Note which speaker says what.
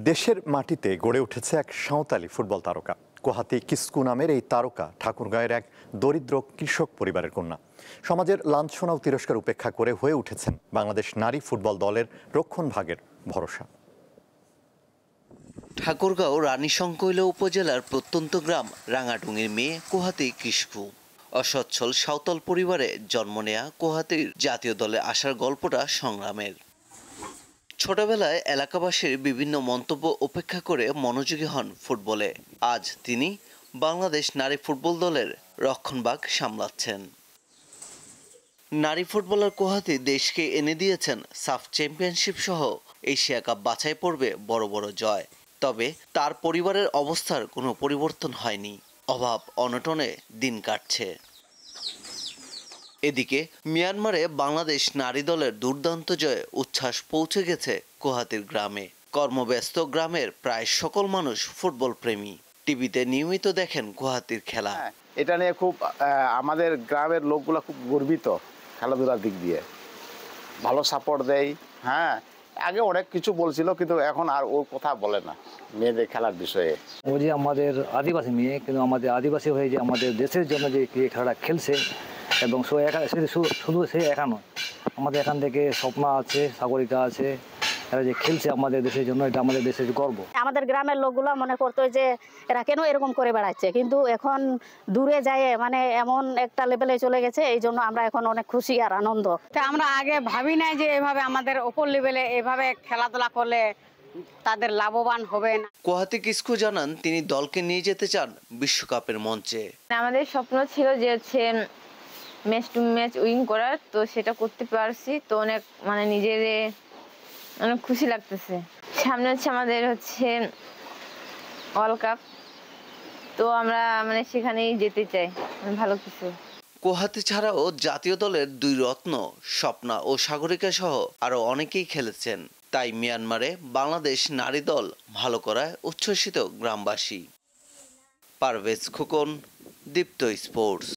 Speaker 1: দেশের মাটিতে গড়ে উঠেছে এক সাঁওতালি ফুটবল তারকা। কোহাতি কিসকু নামের এই তারকা ঠাকুরগাঁয়ের এক দরিদ্র কৃষক পরিবারের কন্যা। সমাজের লাঞ্ছনা ও তিরস্কার উপেক্ষা করে হয়ে উঠেছেন বাংলাদেশ নারী ফুটবল দলের রক্ষণভাগের ভরসা।
Speaker 2: ঠাকুরগাঁও রানীশংকৈল উপজেলার প্রত্যন্ত গ্রাম রাঙাডুঙির মেয়ে কোহাতি কিসকু। অসচ্ছল সাঁওতাল পরিবারে জন্ম নেয়া কোহাতির জাতীয় দলে আসার গল্পটা সংগ্রামের। ছোটবেলায় এলাকাবাসীর বিভিন্ন মন্তব্য উপেক্ষা করে মনোযোগী হন ফুটবলে। আজ তিনি বাংলাদেশ নারী ফুটবল দলের রক্ষণভাগ সামলাচ্ছেন। নারী ফুটবলার কোহাতি দেশকে এনে দিয়েছেন সাফ চ্যাম্পিয়নশিপ সহ এশিয়া কাপ বাছাই পর্বে বড় বড় জয়। তবে তার পরিবারের অবস্থার কোনো পরিবর্তন হয়নি। অভাব অনটনে দিন কাটছে। এদিকে মিয়ানমারে বাংলাদেশ নারী দলের দুর্দান্ত জয়ে উচ্ছ্বাস পৌঁছে গেছে কোহাতির গ্রামে। কর্মব্যস্ত গ্রামের প্রায় সকল মানুষ ফুটবল প্রেমী। টিভিতে নিয়মিত দেখেন কোহাতির খেলা।
Speaker 3: এটা নিয়ে খুব আমাদের গ্রামের লোকগুলো খুব গর্বিত। খেলাধুলার দিক দিয়ে ভালো সাপোর্ট দেয়। হ্যাঁ, আগে অনেক কিছু বলছিল, কিন্তু এখন আর ওর কথা বলে না মেয়েদের খেলার বিষয়ে।
Speaker 4: ও যে আমাদের আদিবাসী মেয়ে, কিন্তু আমাদের আদিবাসী হয়ে যে আমাদের দেশের জন্য যে খেলাটা খেলছে, এবং শুধু সে একা নয়, আমাদের এখান থেকে স্বপ্না আছে, সাগরিকা আছে, এরা যে খেলছে আমাদের দেশের জন্য, এটা আমাদের দেশের গর্ব।
Speaker 5: আমাদের গ্রামের লোকগুলো মনে করতো যে এরা কেন এরকম করে বেড়াচ্ছে, কিন্তু এখন দূরে যায় মানে এমন একটা লেভেলে চলে গেছে, এই জন্য আমরা এখন অনেক খুশি আর আনন্দ।
Speaker 6: আমরা আগে ভাবি নাই যে এভাবে আমাদের ওপর লেভেলে এভাবে খেলাধুলা করলে তাদের লাভবান হবে না।
Speaker 2: কোহাতি কিসকু জানান তিনি দলকে নিয়ে যেতে চান বিশ্বকাপের মঞ্চে।
Speaker 7: আমাদের স্বপ্ন ছিল যে ম্যাচ টু ম্যাচ উইন করার, তো সেটা করতে পারছি, তো অনেক নিজের অনেক খুশি লাগতেছে। সামনে আমাদের ওয়ার্ল্ড কাপ, তো আমরা সেখানেই যেতে চাই, ভালো কিছু।
Speaker 2: কোহাতি ছাড়াও জাতীয় দলের দুই রত্ন স্বপ্না ও সাগরিকা সহ আরো অনেকেই খেলেছেন। তাই মিয়ানমারে বাংলাদেশ নারী দল ভালো করায় উচ্ছ্বসিত গ্রামবাসী। পারভেজ খোকন, দীপ্ত স্পোর্টস।